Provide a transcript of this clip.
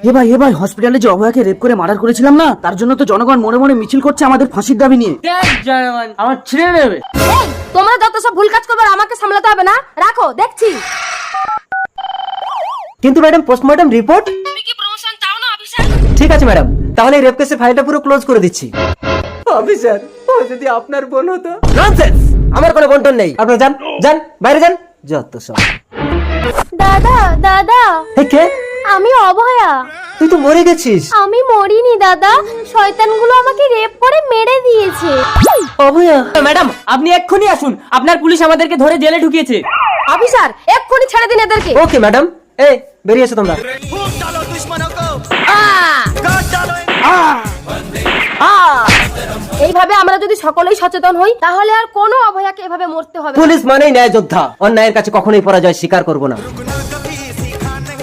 এ ভাই হসপিটালে যে অভয়াকে রেপ করে মার্ডার করেছিলাম না, তার জন্য তো জনগণ মনে মনে মিছিল করছে আমাদের ফাঁসির দাবি নিয়ে। আমার ছেড়ে নেবে। এই তোমরা যত সব ভুল কাজ করবে আমাকে সামলাতে হবে না, রাখো দেখছি। কিন্তু ম্যাডাম পোস্টমর্টম রিপোর্ট। তুমি কি প্রমোশন চাও না অফিসার? ঠিক আছে ম্যাডাম, তাহলে রেপ কেসের ফাইলটা পুরো ক্লোজ করে দিচ্ছি। অফিসার, ও যদি আপনার বোন হতো। ননসেন্স, আমার কোনো বন্টন নেই। আপনারা যান যান, বাইরে যান, যত সব। দাদা দাদা, কে? আমি অভয়া। তুই তো মরে গেছিস। আমি মরিনি দাদা, শয়তানগুলো আমাকে রেপ করে মেরে দিয়েছে। অভয়া, ম্যাডাম আপনি এক্ষুনি আসুন, আপনার পুলিশ আমাদেরকে ধরে জেলে ঢুকিয়েছে। অফিসার এক্ষুনি ছেড়ে দিন এদেরকে। ওকে ম্যাডাম, এই বেরিয়ে এসো তোমরা। এইভাবে আমরা যদি সকলেই সচেতন হই তাহলে আর কোনো অভয়াকে এভাবে মরতে হবে না। পুলিশ মানেই ন্যায় যোদ্ধা, অন্যায়ের কাছে কখনোই পরাজয় স্বীকার করবো না।